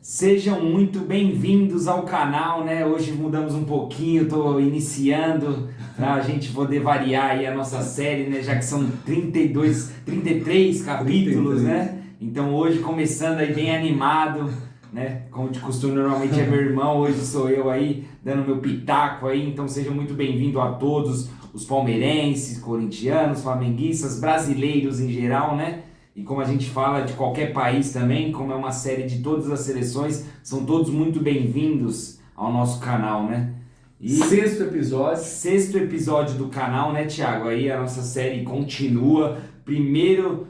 Sejam muito bem-vindos ao canal, né? Hoje mudamos um pouquinho, estou iniciando para a gente poder variar aí a nossa série, né? Já que são 33 capítulos, 33. né? Então hoje começando aí bem animado, né? Como de costume, normalmente é meu irmão, hoje sou eu aí dando meu pitaco aí. Então sejam muito bem-vindos a todos os palmeirenses, corintianos, flamenguistas, brasileiros em geral, né? E como a gente fala de qualquer país também, como é uma série de todas as seleções, são todos muito bem-vindos ao nosso canal, né? E sexto episódio do canal, né, Thiago? Aí a nossa série continua. Primeiro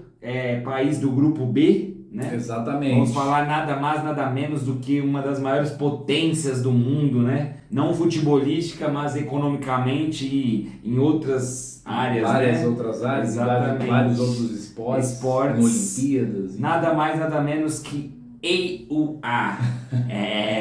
país do grupo B, né? Exatamente. Vamos falar nada mais, nada menos do que uma das maiores potências do mundo, né? Não futebolística, mas economicamente e em outras áreas, várias né? outras áreas, exatamente. Vários outros esportes, Olimpíadas. Nada mais, nada menos que EUA.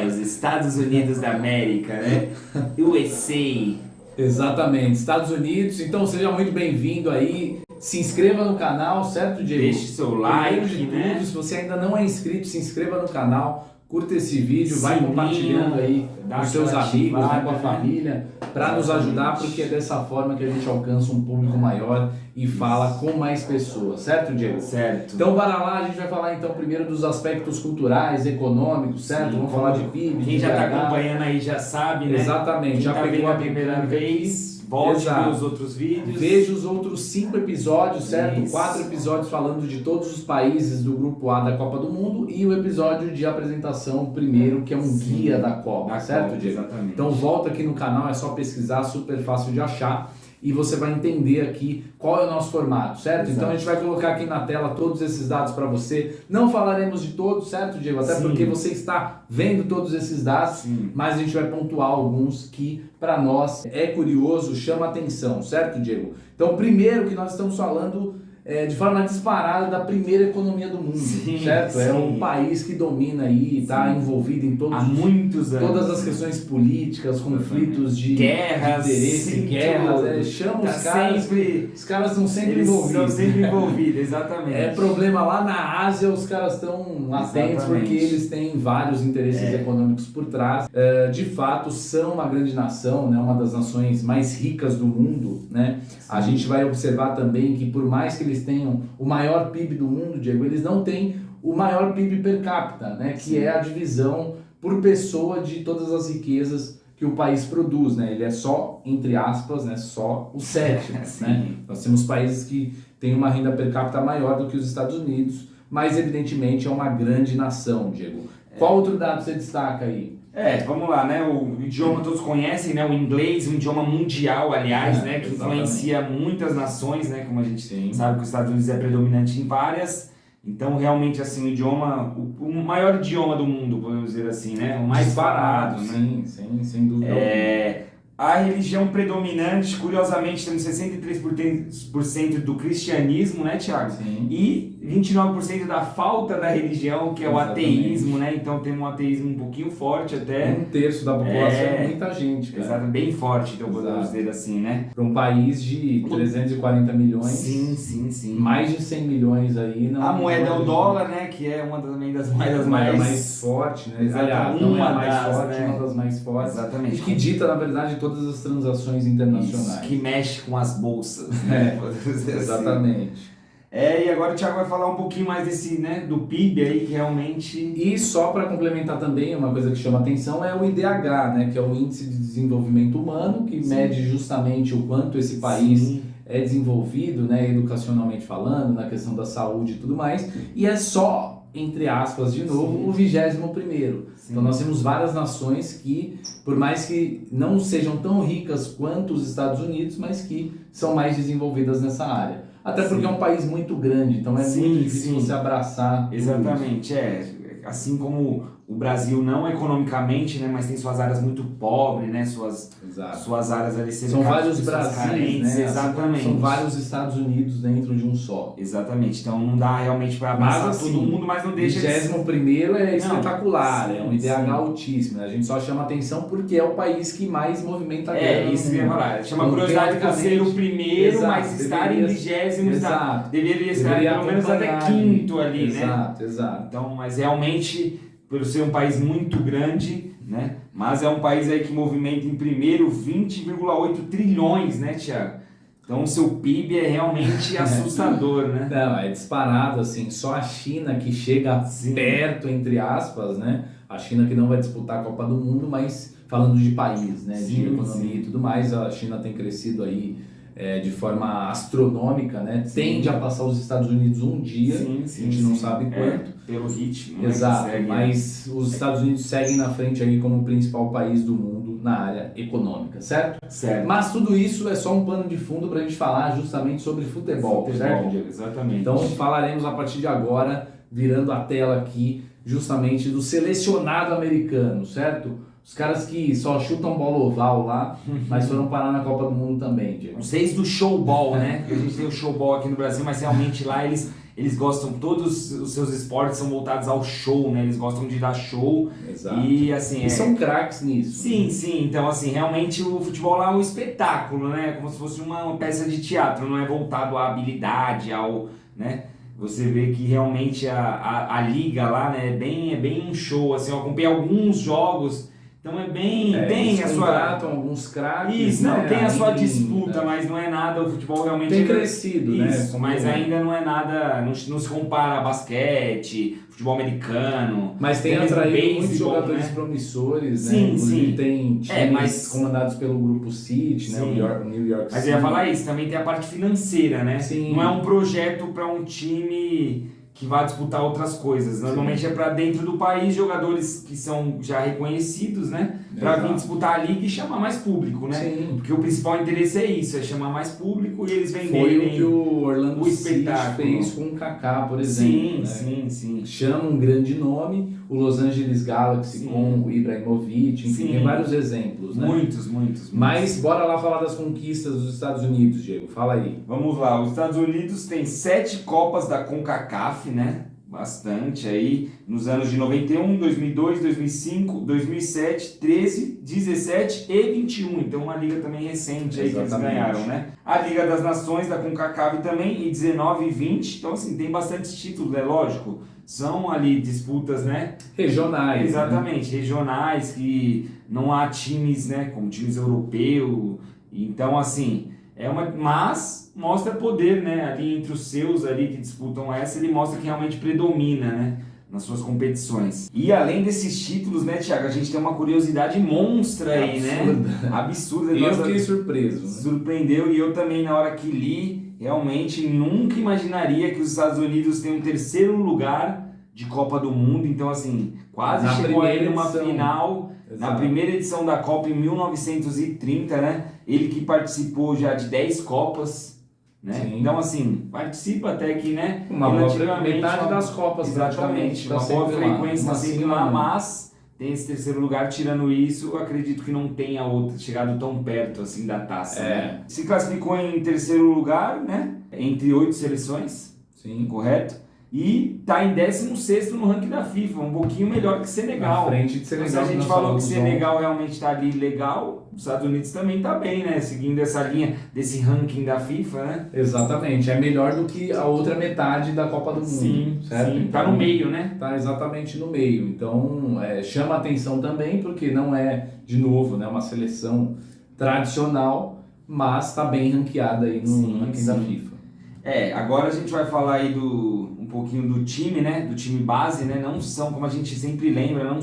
Os Estados Unidos da América, né? USA. Exatamente, Estados Unidos. Então seja muito bem-vindo aí. Se inscreva no canal, certo, Diego? Deixe seu like, de tudo, né? Se você ainda não é inscrito, se inscreva no canal. Curta esse vídeo, vai compartilhando aí com seus amigos, né, com a família, para nos ajudar, porque é dessa forma que a gente alcança um público maior e fala com mais pessoas, certo, Diego? Certo. Então, bora lá, a gente vai falar então primeiro dos aspectos culturais, econômicos, certo? Sim, vamos falar de PIB. Quem já está acompanhando aí já sabe, né? Exatamente, Quem já tá pegou a primeira vez. Volte ver os outros vídeos. Veja os outros 5 episódios, certo? Isso. 4 episódios falando de todos os países do Grupo A da Copa do Mundo e o episódio de apresentação primeiro, que é um guia da Copa, certo, Diego? Exatamente. Então volta aqui no canal, é só pesquisar, super fácil de achar. E você vai entender aqui qual é o nosso formato, certo? Exato. Então a gente vai colocar aqui na tela todos esses dados para você. Não falaremos de todos, certo, Diego? Até porque você está vendo todos esses dados, mas a gente vai pontuar alguns que para nós é curioso, chama atenção, certo, Diego? Então primeiro que nós estamos falando de forma disparada da primeira economia do mundo, certo? É um país que domina aí, está envolvido em há muitos anos. Todas as questões políticas, conflitos de guerras, interesse, guerras, chama os caras, os caras estão sempre envolvidos. Estão sempre envolvidos, exatamente. É problema lá na Ásia, os caras estão atentos porque eles têm vários interesses econômicos por trás. De fato, são uma grande nação, né? Uma das nações mais ricas do mundo, né? A gente vai observar também que por mais que eles tenham o maior PIB do mundo, Diego, eles não têm o maior PIB per capita, né? Que é a divisão por pessoa de todas as riquezas que o país produz, né? Ele é só, entre aspas, né? Só o sétimo, né? Nós temos países que têm uma renda per capita maior do que os Estados Unidos, mas evidentemente é uma grande nação, Diego. Qual outro dado você destaca aí? Vamos lá, né? O idioma todos conhecem, né? O inglês, um idioma mundial, aliás, né? Que influencia muitas nações, né? Como a gente sabe que os Estados Unidos é predominante em várias. Então, realmente, assim, o idioma, o maior idioma do mundo, podemos dizer assim, né? O mais falado, né? Sim, sem dúvida. A religião predominante, curiosamente, temos 63% do cristianismo, né, Thiago? Sim. E 29% da falta da religião, que é o ateísmo, né? Então temos um ateísmo um pouquinho forte até. 1/3 da população é muita gente, cara. Exato, bem forte, então podemos dizer assim, né? Para um país de 340 milhões. Sim. Mais de 100 milhões aí. A moeda é o dólar, né? Que é uma das moedas mais forte, né? Aliás, uma das mais fortes. Exatamente. E que dita, na verdade, todas as transações internacionais. Isso, que mexe com as bolsas, né? Exatamente. Assim. E agora o Thiago vai falar um pouquinho mais desse, né, do PIB aí, que realmente... E só para complementar também, uma coisa que chama atenção é o IDH, né, que é o Índice de Desenvolvimento Humano, que mede justamente o quanto esse país é desenvolvido, né, educacionalmente falando, na questão da saúde e tudo mais, e é só, entre aspas, de novo, o 21º. Então nós temos várias nações que, por mais que não sejam tão ricas quanto os Estados Unidos, mas que são mais desenvolvidas nessa área. Até porque é um país muito grande, então é muito difícil você abraçar. Exatamente, assim como o Brasil não economicamente, né, mas tem suas áreas muito pobres, né, suas áreas ali são vários Brasis, né? Exatamente. São vários Estados Unidos dentro de um só. Exatamente, então não dá realmente para abraçar assim, todo mundo, mas não deixa de... 21º é espetacular, é um IDH altíssimo, né? A gente só chama atenção porque é o país que mais movimenta a grana. Isso que eu ia falar, chama curiosidade por ser o primeiro, mas estar em 20º, deveria estar pelo menos até quinto ali, né? Exato. Então, mas realmente... pelo ser um país muito grande, né? Mas é um país aí que movimenta em primeiro 20,8 trilhões, né, Thiago? Então o seu PIB é realmente assustador, né? Não, é disparado, assim, só a China que chega perto, entre aspas, né? A China que não vai disputar a Copa do Mundo, mas falando de país, né? De economia e tudo mais, a China tem crescido aí de forma astronômica, né? Tende a passar os Estados Unidos um dia, a gente não sabe quanto. Pelo ritmo. Exato, mas os Estados Unidos seguem na frente aí como o principal país do mundo na área econômica, certo? Certo. Mas tudo isso é só um pano de fundo para a gente falar justamente sobre futebol, certo, Diego? Exatamente. Então falaremos a partir de agora, virando a tela aqui, justamente do selecionado americano, certo? Os caras que só chutam bola oval lá, mas foram parar na Copa do Mundo também, Diego. Os seis do showball, né? Porque a gente tem o showball aqui no Brasil, mas realmente lá eles gostam, todos os seus esportes são voltados ao show, né? Eles gostam de dar show. Exato. E assim. E são craques nisso. Sim, sim. Então, assim, realmente o futebol lá é um espetáculo, né? Como se fosse uma peça de teatro, não é voltado à habilidade, ao. Né? Você vê que realmente a liga lá, né, é bem um show. Assim, eu acompanhei alguns jogos. Então é bem, tem a sua... contratam alguns craques, isso, não, né? tem a sua ainda, disputa, mas não é nada, o futebol realmente... Tem crescido, isso, né? mas ainda não é nada, não se compara a basquete, futebol americano... Mas tem atraído muitos jogadores promissores, sim, né? Inclusive sim. tem times comandados pelo grupo City, né? O New York City. Mas eu ia falar isso, também tem a parte financeira, né? Sim. Não é um projeto para um time... que vai disputar outras coisas. Normalmente é para dentro do país, jogadores que são já reconhecidos, né? Para vir disputar a liga e chamar mais público, né? Sim. Porque o principal interesse é isso, é chamar mais público e eles venderem Foi o que o Orlando City espetáculo fez com o Kaká, por exemplo. Sim. Chama um grande nome, o Los Angeles Galaxy com o Ibrahimovic, enfim, tem vários exemplos, né? Muitos. Mas bora lá falar das conquistas dos Estados Unidos, Diego, fala aí. Vamos lá, os Estados Unidos têm 7 Copas da CONCACAF, né? Bastante aí, nos anos de 91, 2002, 2005, 2007, 13, 17 e 21. Então uma liga também recente aí que eles ganharam, né? A Liga das Nações da CONCACAF também, em 19 e 20. Então assim, tem bastante títulos, é lógico. São ali disputas, né? Regionais. Exatamente, né? Regionais, que não há times, né? Como times europeus. Então assim... mas mostra poder, né? Ali entre os seus ali que disputam essa, ele mostra que realmente predomina, né? Nas suas competições. E além desses títulos, né, Thiago? A gente tem uma curiosidade monstra aí, né? Absurda. Eu fiquei surpreso. Né? Surpreendeu e eu também, na hora que li, realmente nunca imaginaria que os Estados Unidos têm um terceiro lugar de Copa do Mundo. Então, assim, quase chegou aí numa final... Exato. Na primeira edição da Copa em 1930, né? Ele que participou já de 10 Copas, né? Sim. Então, assim, participa até que, né? Uma boa metade das Copas, exatamente. Uma boa frequência sempre lá, mas tem esse terceiro lugar. Tirando isso, eu acredito que não tenha outra chegado tão perto, assim, da taça, né? Se classificou em terceiro lugar, né? Entre 8 seleções, sim, correto? E está em 16º no ranking da FIFA, um pouquinho melhor que Senegal. Na frente de Senegal. Então, se a gente falou que Senegal realmente está ali legal, os Estados Unidos também está bem, né? Seguindo essa linha desse ranking da FIFA, né? Exatamente, é melhor do que a outra metade da Copa do Mundo. Sim, certo? Sim. Tá no meio, né? Tá exatamente no meio. Então, chama atenção também, porque não é, de novo, né, uma seleção tradicional, mas está bem ranqueada aí no ranking da FIFA. Agora a gente vai falar aí um pouquinho do time, né? Do time base, né? Não são, como a gente sempre lembra, não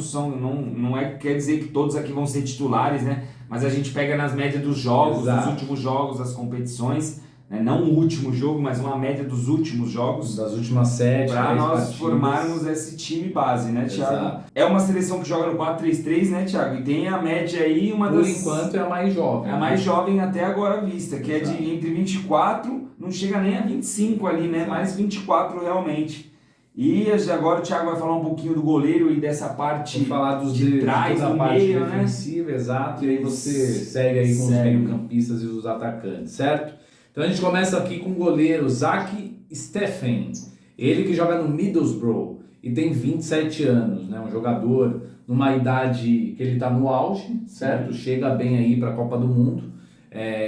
quer dizer que todos aqui vão ser titulares, né? Mas a gente pega nas médias dos jogos, dos últimos jogos, das competições, né? Não o último jogo, mas uma média dos últimos jogos. Das últimas 7, para nós partidas. Formarmos esse time base, né, Thiago? Exato. É uma seleção que joga no 4-3-3, né, Thiago? E tem a média aí, Por enquanto é a mais jovem. É a mais jovem até agora vista, que Exato. É de entre 24, não chega nem a 25 ali, né? Exato. Mais 24 realmente. E agora o Thiago vai falar um pouquinho do goleiro e dessa parte Vou falar de trás, da do parte meio, defensiva, né? Exato. E aí você segue aí com os meio-campistas e os atacantes, certo? Então a gente começa aqui com o goleiro Zach Steffen, ele que joga no Middlesbrough e tem 27 anos, né? Um jogador numa idade que ele está no auge, certo? Chega bem aí para a Copa do Mundo,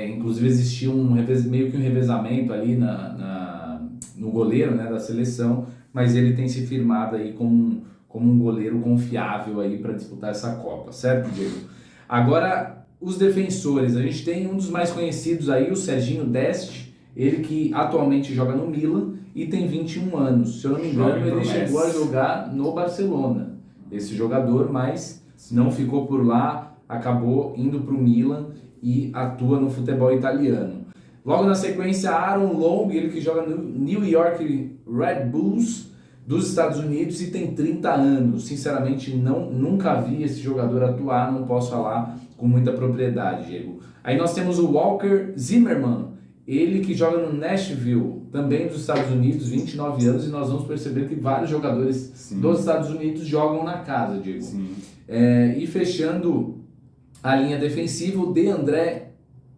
inclusive existiu meio que um revezamento ali no goleiro, né, da seleção, mas ele tem se firmado aí como como um goleiro confiável aí para disputar essa Copa, certo, Diego? Agora, os defensores, a gente tem um dos mais conhecidos aí, o Serginho Dest, ele que atualmente joga no Milan e tem 21 anos. Se eu não me engano, ele chegou a jogar no Barcelona, esse jogador, mas não ficou por lá, acabou indo para o Milan e atua no futebol italiano. Logo na sequência, Aaron Long, ele que joga no New York Red Bulls dos Estados Unidos e tem 30 anos. Sinceramente, nunca vi esse jogador atuar, não posso falar com muita propriedade, Diego. Aí nós temos o Walker Zimmerman, ele que joga no Nashville, também dos Estados Unidos, 29 anos, e nós vamos perceber que vários jogadores dos Estados Unidos jogam na casa, Diego. E fechando a linha defensiva, o DeAndre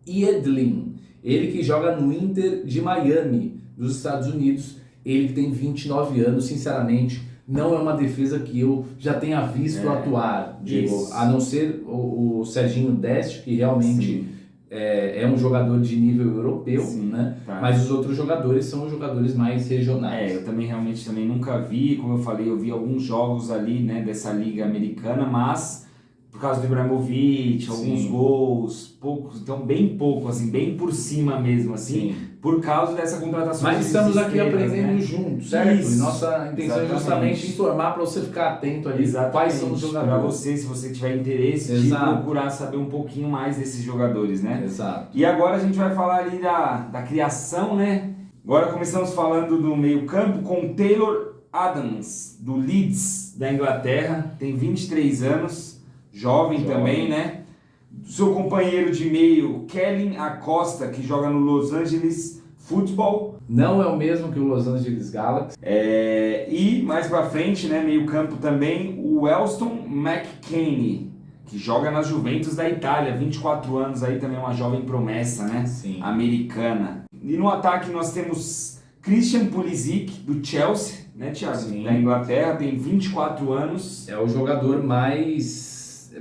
Yedlin, ele que joga no Inter de Miami, dos Estados Unidos, ele que tem 29 anos, sinceramente, não é uma defesa que eu já tenha visto atuar, Diego, a não ser o Serginho Dest, que realmente é um jogador de nível europeu, né? Mas os outros jogadores são os jogadores mais regionais. Eu também nunca vi, como eu falei, eu vi alguns jogos ali, né, dessa liga americana, mas por causa do Ibrahimovic, alguns gols, poucos, então bem pouco, assim, bem por cima mesmo, assim, por causa dessa contratação. Mas estamos aqui aprendendo juntos, certo? E nossa intenção é justamente informar para você ficar atento ali quais são os jogadores. Para você, se você tiver interesse, de procurar saber um pouquinho mais desses jogadores, né? Exato. E agora a gente vai falar ali da criação, né? Agora começamos falando do meio-campo com Taylor Adams, do Leeds, da Inglaterra, tem 23 anos, jovem também, né? Seu companheiro de meio, Kellen Acosta, que joga no Los Angeles Football. Não é o mesmo que o Los Angeles Galaxy. E mais pra frente, né, meio campo também, o Elston McKennie, que joga na Juventus da Itália, 24 anos aí, também uma jovem promessa, né? Americana. E no ataque nós temos Christian Pulisic, do Chelsea, né, Thiago? Da Inglaterra, tem 24 anos. É o jogador mais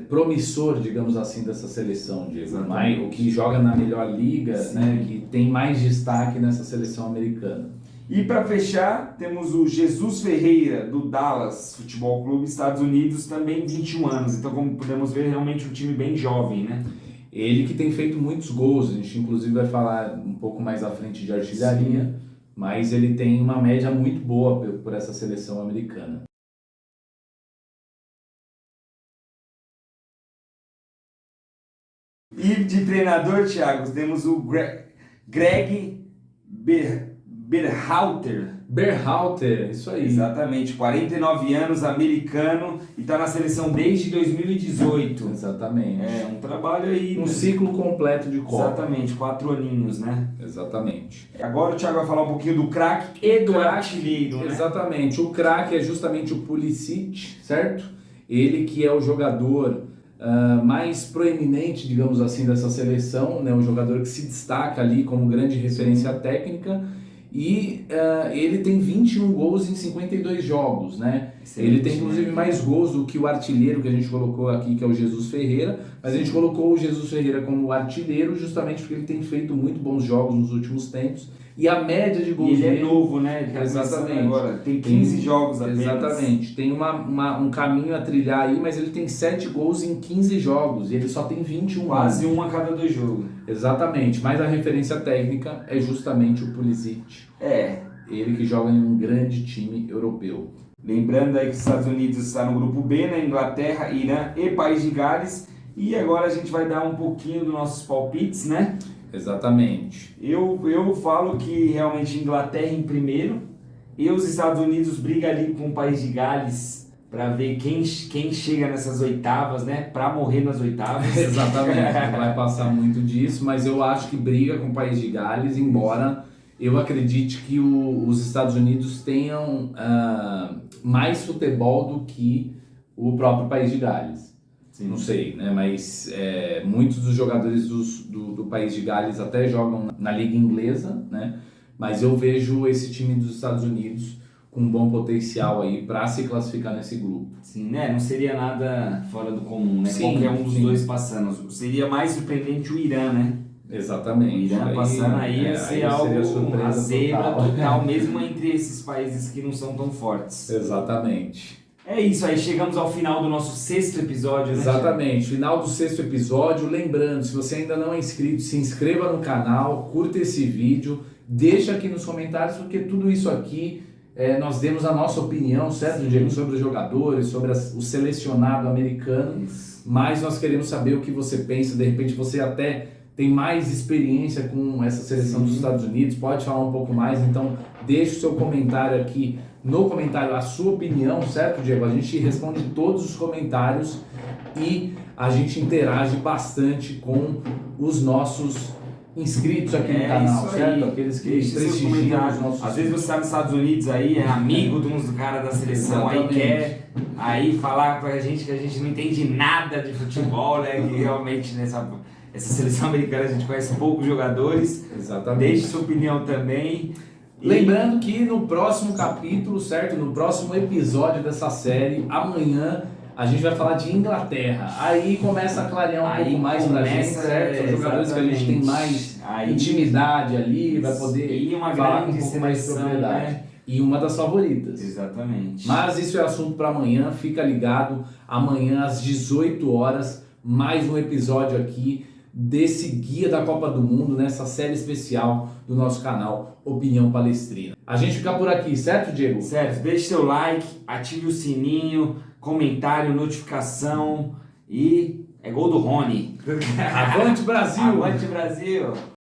promissor, digamos assim, dessa seleção, Diego. O que joga na melhor liga, né, que tem mais destaque nessa seleção americana. E para fechar, temos o Jesus Ferreira, do Dallas Futebol Clube, Estados Unidos, também 21 anos. Então, como podemos ver, realmente um time bem jovem, né? Ele que tem feito muitos gols, a gente inclusive vai falar um pouco mais à frente de artilharia, mas ele tem uma média muito boa por essa seleção americana. E de treinador, Thiago, temos o Greg Berhalter, isso aí. Exatamente, 49 anos, americano, e está na seleção desde 2018. Exatamente. Um trabalho aí... Um ciclo completo de Copa. Exatamente, 4 aninhos, né? Exatamente. Agora o Thiago vai falar um pouquinho do craque e do artilheiro, né? Exatamente, o craque é justamente o Pulisic, certo? Ele que é o jogador mais proeminente, digamos assim, dessa seleção, né? Um jogador que se destaca ali como grande referência técnica. E ele tem 21 gols em 52 jogos, né? Ele tem inclusive mais gols do que o artilheiro que a gente colocou aqui, que é o Jesus Ferreira, mas a gente colocou o Jesus Ferreira como artilheiro justamente porque ele tem feito muito bons jogos nos últimos tempos. E a média de gols dele... é novo, né? Ele tá exatamente. Agora, tem 15 jogos apenas. Exatamente. Tem um caminho a trilhar aí, mas ele tem 7 gols em 15 jogos e ele só tem 21 Quase um a cada 2 jogos. Exatamente. Mas a referência técnica é justamente o Pulisic. Ele que joga em um grande time europeu. Lembrando aí que os Estados Unidos está no grupo B, né? Inglaterra, Irã e País de Gales. E agora a gente vai dar um pouquinho dos nossos palpites, né? Exatamente. Eu falo que realmente Inglaterra em primeiro e os Estados Unidos brigam ali com o País de Gales para ver quem chega nessas oitavas, né? Para morrer nas oitavas. Exatamente, não vai passar muito disso, mas eu acho que briga com o País de Gales, embora eu acredite que os Estados Unidos tenham mais futebol do que o próprio País de Gales. Sim. Não sei, né? Mas muitos dos jogadores do País de Gales até jogam na Liga Inglesa, né? Mas eu vejo esse time dos Estados Unidos com um bom potencial aí para se classificar nesse grupo. Sim, né? Não seria nada fora do comum, né? Sim, qualquer um dos dois passando. Seria mais surpreendente o Irã, né? Exatamente. O Irã passando aí ia ser algo, uma zebra total, mesmo entre esses países que não são tão fortes. Exatamente. É isso aí, chegamos ao final do nosso 6º episódio, né? Exatamente, final do 6º episódio. Lembrando, se você ainda não é inscrito, se inscreva no canal, curta esse vídeo, deixa aqui nos comentários, porque tudo isso aqui nós demos a nossa opinião, certo, Diego? Sobre os jogadores, sobre o selecionado americano, mas nós queremos saber o que você pensa. De repente você até tem mais experiência com essa seleção dos Estados Unidos, pode falar um pouco mais, então deixe o seu comentário aqui no comentário, a sua opinião, certo, Diego? A gente responde todos os comentários e a gente interage bastante com os nossos inscritos aqui no canal, certo? Aqueles que prestigiam os nossos... Às vezes você está nos Estados Unidos aí, é amigo de uns caras da seleção, aí quer aí falar com a gente que a gente não entende nada de futebol, né? Que realmente essa seleção americana a gente conhece poucos jogadores. Exatamente. Deixe sua opinião também. Lembrando que no próximo capítulo, certo? No próximo episódio dessa série, amanhã, a gente vai falar de Inglaterra. Aí começa a clarear um pouco mais pra gente, certo? São jogadores que a gente tem mais intimidade ali, vai poder falar com um pouco mais de propriedade. Né? E uma das favoritas. Exatamente. Mas isso é assunto para amanhã, fica ligado. Amanhã às 18 horas, mais um episódio aqui desse Guia da Copa do Mundo, nessa série especial do nosso canal Opinião Palestrina. A gente fica por aqui, certo, Diego? Certo, deixe seu like, ative o sininho, comentário, notificação e é gol do Rony. Avante Brasil! Avante Brasil!